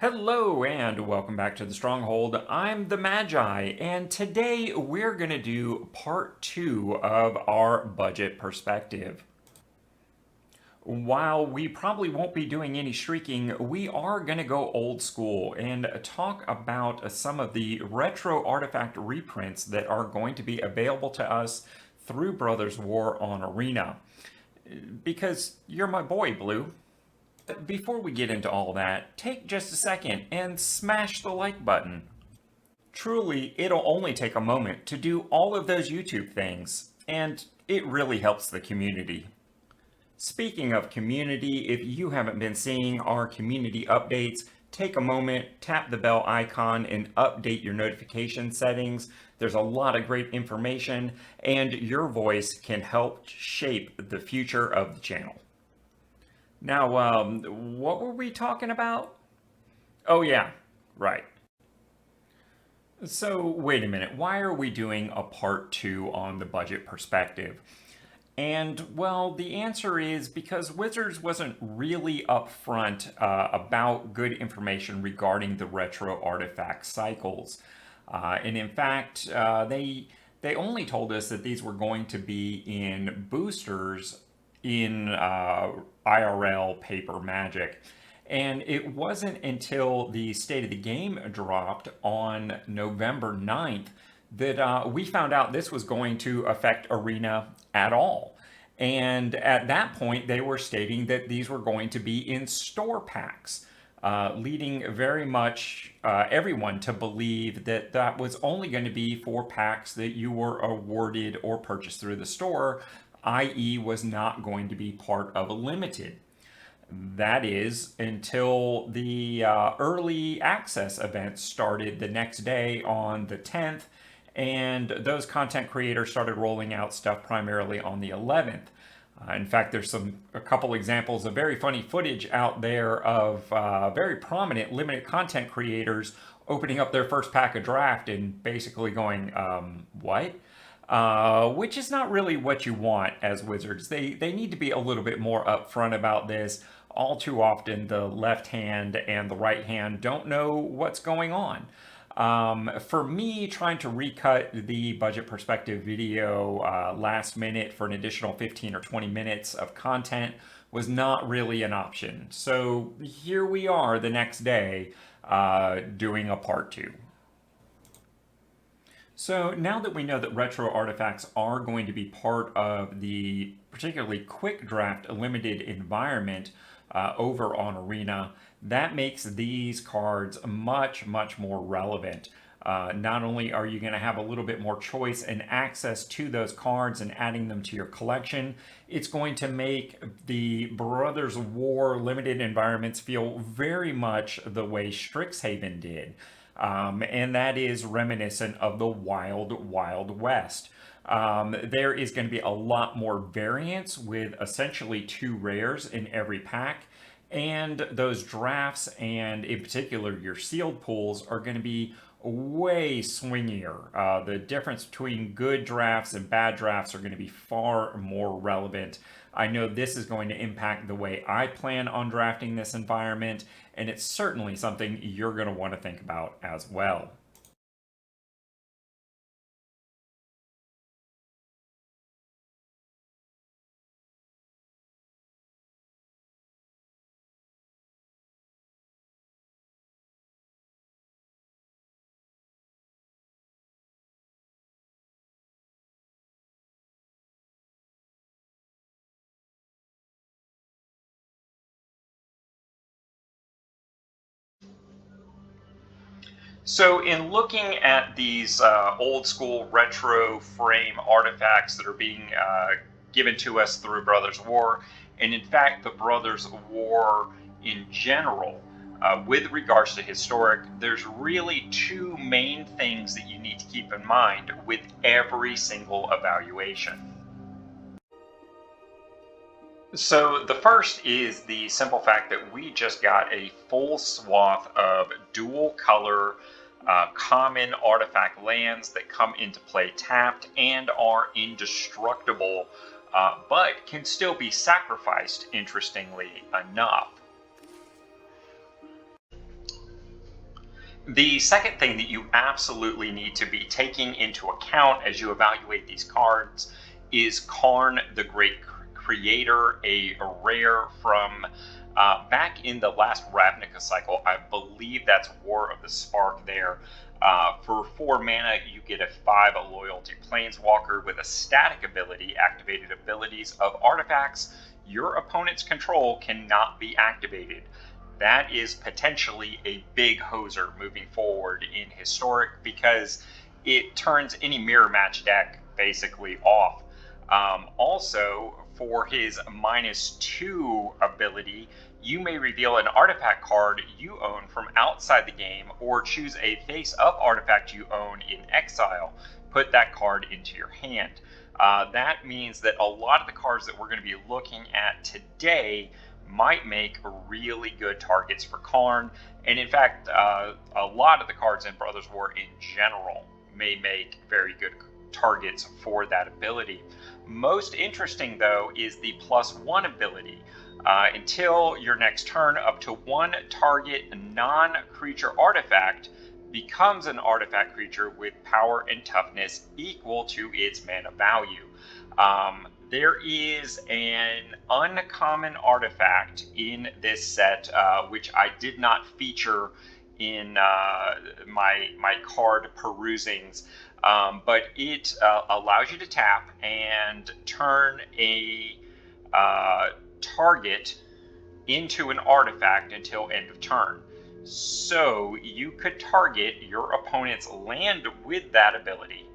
Hello and welcome back to the Stronghold. I'm the Magi, and today we're going to do part 2 of our budget perspective. While we probably won't be doing any streaking, we are going to go old school and talk about some of the retro artifact reprints that are going to be available to us through Brothers War on Arena. Because you're my boy, Blue. Before we get into all that, take just a second and smash the like button. Truly, it'll only take a moment to do all of those YouTube things, and it really helps the community. Speaking of community, if you haven't been seeing our community updates, take a moment, tap the bell icon, and update your notification settings. There's a lot of great information, and your voice can help shape the future of the channel. Now, what were we talking about? Oh, yeah, right. So, wait a minute. Why are we doing a part 2 on the budget perspective? And, well, the answer is because Wizards wasn't really upfront about good information regarding the retro artifact cycles. And in fact, they only told us that these were going to be in boosters in IRL paper Magic. And it wasn't until the State of the Game dropped on November 9th that we found out this was going to affect Arena at all. And at that point, they were stating that these were going to be in store packs, leading very much everyone to believe that that was only going to be for packs that you were awarded or purchased through the store, i.e. was not going to be part of a limited. That is until the early access event started the next day on the 10th, and those content creators started rolling out stuff primarily on the 11th. In fact, there's a couple examples of very funny footage out there of very prominent limited content creators opening up their first pack of draft and basically going, what? Which is not really what you want as Wizards. They need to be a little bit more upfront about this. All too often, the left hand and the right hand don't know what's going on. For me, trying to recut the budget perspective video last minute for an additional 15 or 20 minutes of content was not really an option. So here we are the next day doing a part 2. So now that we know that retro artifacts are going to be part of the particularly quick draft limited environment over on Arena, that makes these cards much more relevant. Not only are you going to have a little bit more choice and access to those cards and adding them to your collection, it's going to make the Brothers War limited environments feel very much the way Strixhaven did. And that is reminiscent of the Wild West. There is going to be a lot more variance with essentially 2 rares in every pack. And those drafts, and in particular your sealed pools, are going to be way swingier. The difference between good drafts and bad drafts are going to be far more relevant. I know this is going to impact the way I plan on drafting this environment, and it's certainly something you're going to want to think about as well. So, in looking at these old school retro frame artifacts that are being given to us through Brothers War, and in fact, the Brothers War in general, with regards to historic, there's really 2 main things that you need to keep in mind with every single evaluation. So the first is the simple fact that we just got a full swath of dual color common artifact lands that come into play tapped and are indestructible, but can still be sacrificed, interestingly enough. The second thing that you absolutely need to be taking into account as you evaluate these cards is Karn the Great Creator, a rare from back in the last Ravnica cycle. I believe that's War of the Spark there. For 4 mana, you get a 5 loyalty planeswalker with a static ability. Activated abilities of artifacts your opponent's control cannot be activated. That is potentially a big hoser moving forward in Historic because it turns any mirror match deck basically off. Also, for his -2 ability, you may reveal an artifact card you own from outside the game or choose a face-up artifact you own in exile. Put that card into your hand. That means that a lot of the cards that we're going to be looking at today might make really good targets for Karn. And in fact, a lot of the cards in Brothers War in general may make very good targets for that ability. Most interesting, though, is the +1 ability. Until your next turn, up to 1 target non-creature artifact becomes an artifact creature with power and toughness equal to its mana value. There is an uncommon artifact in this set, which I did not feature in my card perusings, but it allows you to tap and turn a target into an artifact until end of turn. So you could target your opponent's land with that ability,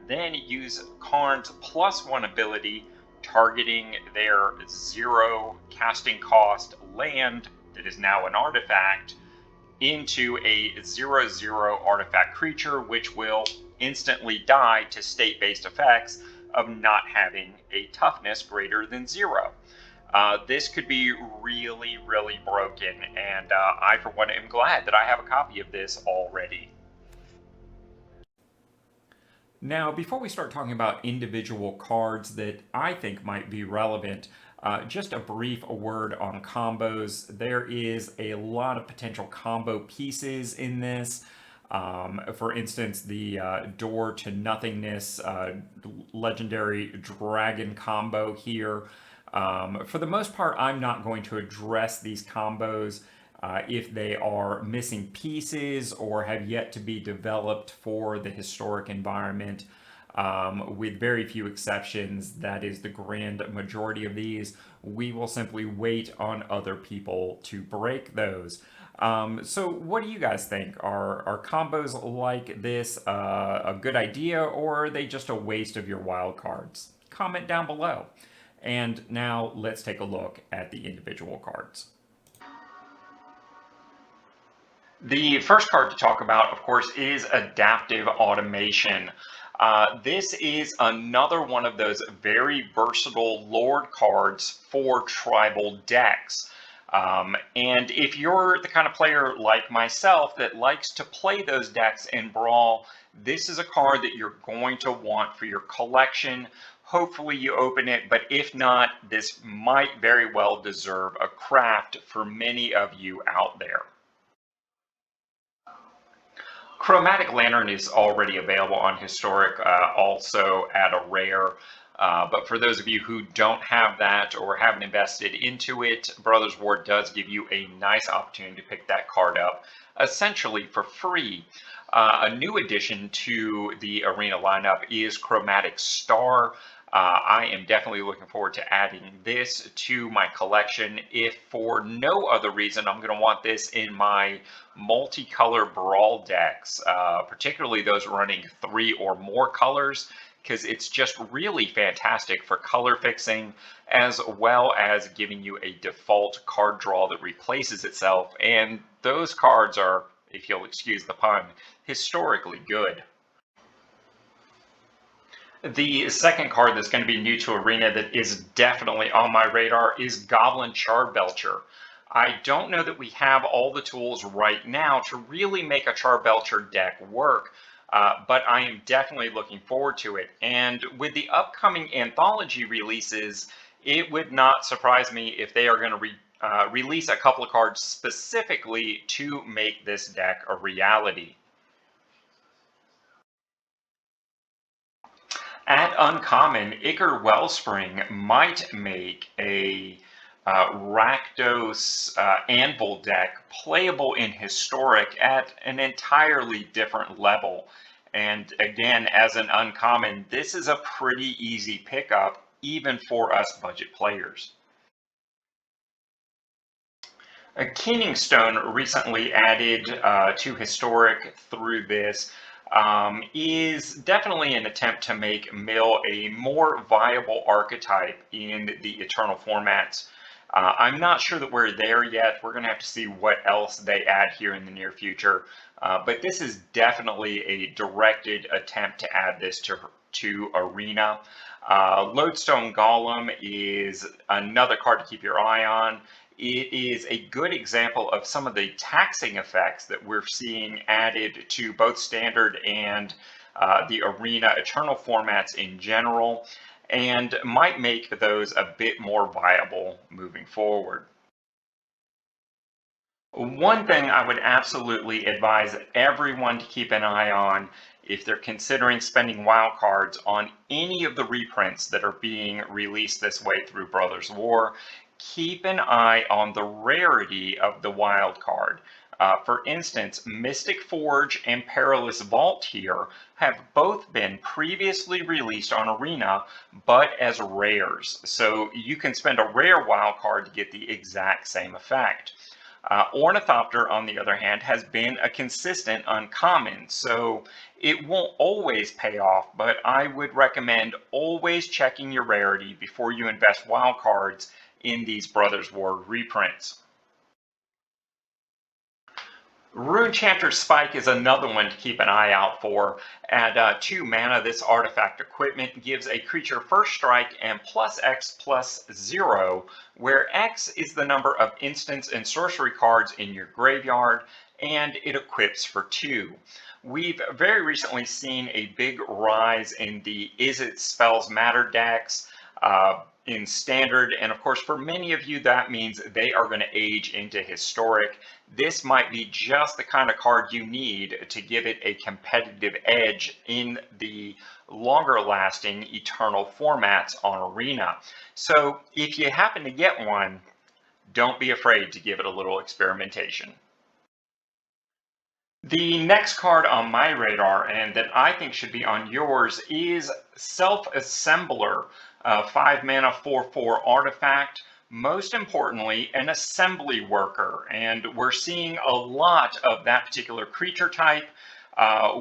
then use Karn's +1 ability, targeting their 0 casting cost land that is now an artifact into a 0/0 artifact creature, which will instantly die to state-based effects of not having a toughness greater than 0. This could be really, really broken, and I, for one, am glad that I have a copy of this already. Now, before we start talking about individual cards that I think might be relevant, just a brief word on combos. There is a lot of potential combo pieces in this. For instance, the Door to Nothingness legendary dragon combo here. For the most part, I'm not going to address these combos if they are missing pieces or have yet to be developed for the historic environment. With very few exceptions, that is the grand majority of these, we will simply wait on other people to break those. So what do you guys think? Are combos like this a good idea, or are they just a waste of your wild cards? Comment down below. And now let's take a look at the individual cards. The first card to talk about, of course, is Adaptive Automation. This is another one of those very versatile Lord cards for tribal decks. And if you're the kind of player like myself that likes to play those decks in Brawl, this is a card that you're going to want for your collection. Hopefully you open it, but if not, this might very well deserve a craft for many of you out there. Chromatic Lantern is already available on Historic, also at a rare. But for those of you who don't have that or haven't invested into it, Brothers War does give you a nice opportunity to pick that card up, essentially for free. A new addition to the Arena lineup is Chromatic Star. I am definitely looking forward to adding this to my collection. If for no other reason, I'm going to want this in my multicolor Brawl decks, particularly those running 3 or more colors, because it's just really fantastic for color fixing, as well as giving you a default card draw that replaces itself. And those cards are, if you'll excuse the pun, historically good. The second card that's going to be new to Arena that is definitely on my radar is Goblin Charbelcher. I don't know that we have all the tools right now to really make a Charbelcher deck work, but I am definitely looking forward to it. And with the upcoming anthology releases, it would not surprise me if they are going to release a couple of cards specifically to make this deck a reality. At uncommon, Ichor Wellspring might make a Rakdos Anvil deck playable in Historic at an entirely different level. And again, as an uncommon, this is a pretty easy pickup, even for us budget players. Keening Stone, recently added to Historic through this, is definitely an attempt to make Mill a more viable archetype in the Eternal formats. I'm not sure that we're there yet. We're going to have to see what else they add here in the near future. But this is definitely a directed attempt to add this to Arena. Lodestone Golem is another card to keep your eye on. It is a good example of some of the taxing effects that we're seeing added to both Standard and the Arena Eternal formats in general, and might make those a bit more viable moving forward. One thing I would absolutely advise everyone to keep an eye on if they're considering spending wildcards on any of the reprints that are being released this way through Brothers War, keep an eye on the rarity of the wildcard. For instance, Mystic Forge and Perilous Vault here have both been previously released on Arena, but as rares. So you can spend a rare wildcard to get the exact same effect. Ornithopter, on the other hand, has been a consistent uncommon, so it won't always pay off, but I would recommend always checking your rarity before you invest wildcards in these Brothers War reprints. Runechanter's Spike is another one to keep an eye out for. At 2 mana, this artifact equipment gives a creature first strike and +X/+0, where X is the number of instants and sorcery cards in your graveyard, and it equips for 2. We've very recently seen a big rise in the Is It Spells Matter decks in Standard, and of course for many of you that means they are going to age into Historic. This might be just the kind of card you need to give it a competitive edge in the longer lasting Eternal formats on Arena. So if you happen to get one, don't be afraid to give it a little experimentation. The next card on my radar, and that I think should be on yours, is Self-Assembler, 5 mana 4/4 artifact. Most importantly, an assembly worker, and we're seeing a lot of that particular creature type,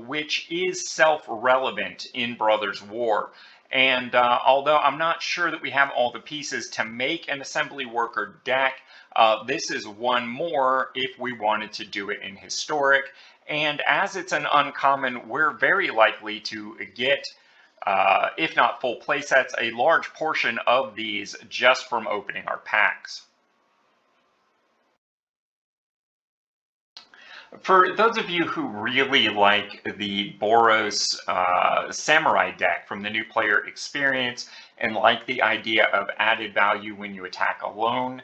which is self-relevant in Brothers War. And although I'm not sure that we have all the pieces to make an assembly worker deck, this is one more if we wanted to do it in Historic. And as it's an uncommon, we're very likely to get, if not full playsets, a large portion of these just from opening our packs. For those of you who really like the Boros Samurai deck from the New Player Experience and like the idea of added value when you attack alone,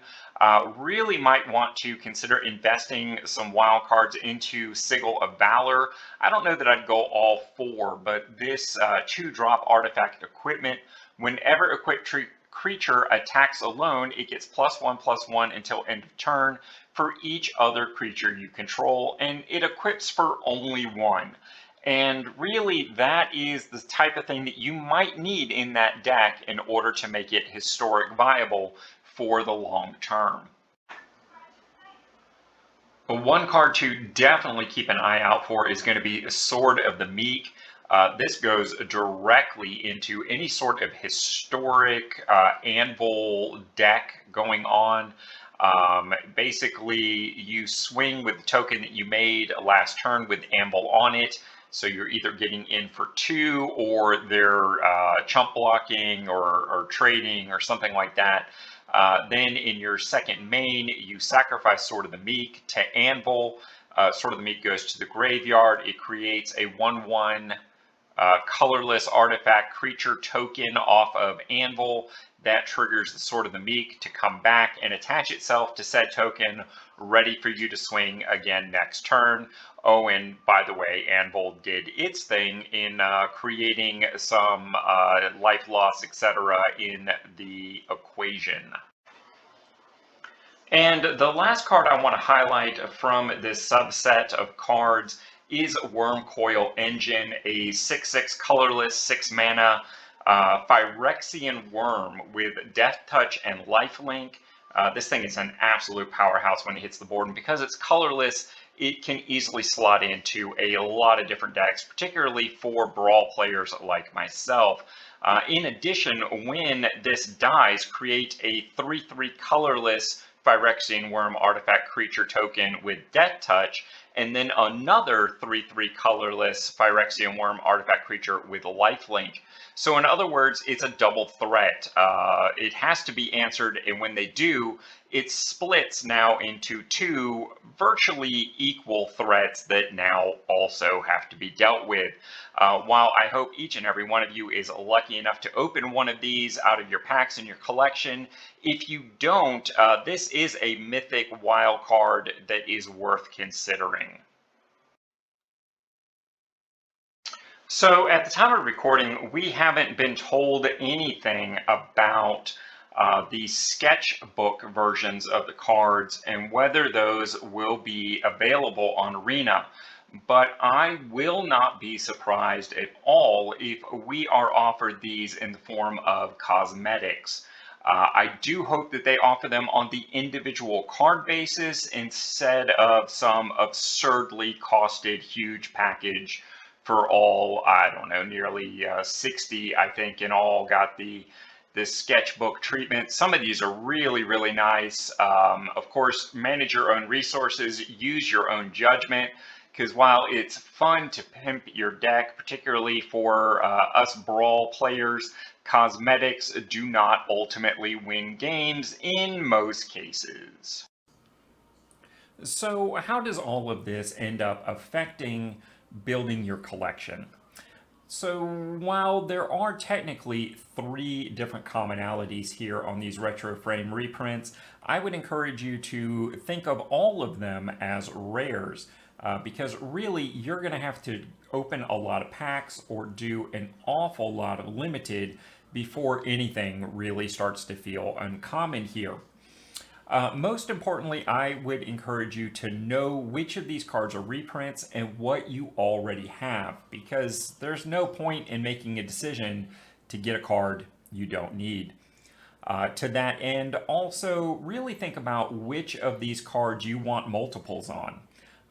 really might want to consider investing some wild cards into Sigil of Valor. I don't know that I'd go all 4, but this 2-drop artifact equipment, whenever equipped creature attacks alone, it gets +1/+1 until end of turn for each other creature you control, and it equips for only 1. And really, that is the type of thing that you might need in that deck in order to make it Historic viable for the long term. One card to definitely keep an eye out for is going to be Sword of the Meek. This goes directly into any sort of Historic Anvil deck going on. Basically, you swing with the token that you made last turn with Anvil on it. So you're either getting in for 2, or they're chump blocking or trading or something like that. Then in your second main, you sacrifice Sword of the Meek to Anvil. Sword of the Meek goes to the graveyard. It creates a 1/1 colorless artifact creature token off of Anvil. that triggers the Sword of the Meek to come back and attach itself to said token, ready for you to swing again next turn. Oh, and by the way, Anvil did its thing in creating some life loss, etc. in the equation. And the last card I want to highlight from this subset of cards is Wormcoil Engine, a 6/6 colorless, 6 mana Phyrexian worm with Death Touch and Lifelink. This thing is an absolute powerhouse when it hits the board, and because it's colorless, it can easily slot into a lot of different decks, particularly for Brawl players like myself. In addition, when this dies, create a 3/3 colorless Phyrexian Worm artifact creature token with Death Touch, and then another 3/3 colorless Phyrexian Worm artifact creature with Lifelink. So in other words, it's a double threat. It has to be answered, and when they do, it splits now into two virtually equal threats that now also have to be dealt with. While I hope each and every one of you is lucky enough to open one of these out of your packs in your collection, if you don't, this is a mythic wild card that is worth considering. So at the time of recording, we haven't been told anything about the sketchbook versions of the cards and whether those will be available on Arena. But I will not be surprised at all if we are offered these in the form of cosmetics. I do hope that they offer them on the individual card basis instead of some absurdly costed huge package for all, I don't know, nearly 60, I think, in all got the sketchbook treatment. Some of these are really, really nice. Of course, manage your own resources, use your own judgment, because while it's fun to pimp your deck, particularly for us Brawl players, cosmetics do not ultimately win games in most cases. So how does all of this end up affecting building your collection? So while there are technically 3 different commonalities here on these retro frame reprints, I would encourage you to think of all of them as rares. Because really you're going to have to open a lot of packs or do an awful lot of limited before anything really starts to feel uncommon here. Most importantly, I would encourage you to know which of these cards are reprints and what you already have, because there's no point in making a decision to get a card you don't need. To that end, also really think about which of these cards you want multiples on.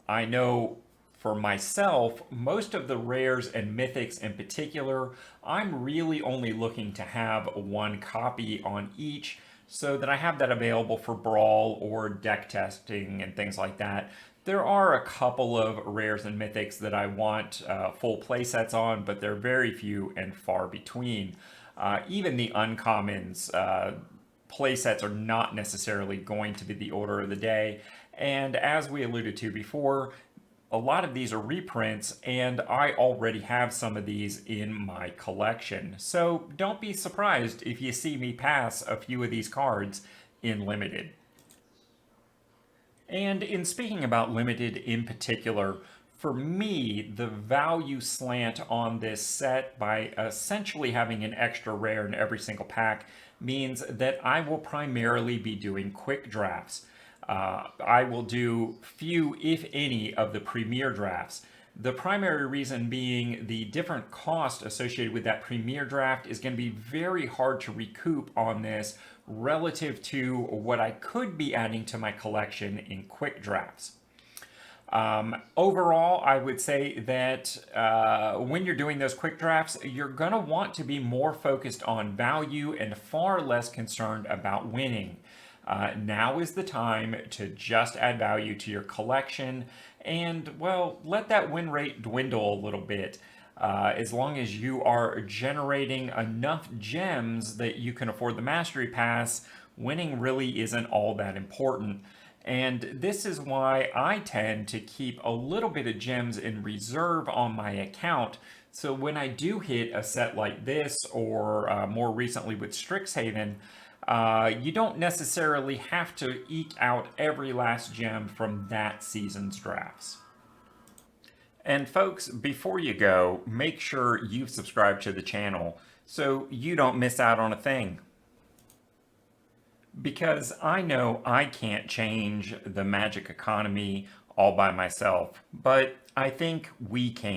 I know for myself, most of the rares and mythics in particular, I'm really only looking to have 1 copy on each so that I have that available for Brawl or deck testing and things like that. There are a couple of rares and mythics that I want full playsets on, but they're very few and far between. Even the uncommons playsets are not necessarily going to be the order of the day. And as we alluded to before, a lot of these are reprints, and I already have some of these in my collection. So don't be surprised if you see me pass a few of these cards in Limited. And in speaking about Limited in particular, for me, the value slant on this set by essentially having an extra rare in every single pack means that I will primarily be doing quick drafts. I will do few, if any, of the premier drafts. The primary reason being the different cost associated with that premier draft is going to be very hard to recoup on this relative to what I could be adding to my collection in quick drafts. Overall, I would say that when you're doing those quick drafts, you're going to want to be more focused on value and far less concerned about winning. Now is the time to just add value to your collection and, well, let that win rate dwindle a little bit. As long as you are generating enough gems that you can afford the Mastery Pass, winning really isn't all that important. And this is why I tend to keep a little bit of gems in reserve on my account. So when I do hit a set like this, or more recently with Strixhaven, you don't necessarily have to eke out every last gem from that season's drafts. And folks, before you go, make sure you've subscribed to the channel so you don't miss out on a thing. Because I know I can't change the magic economy all by myself, but I think we can.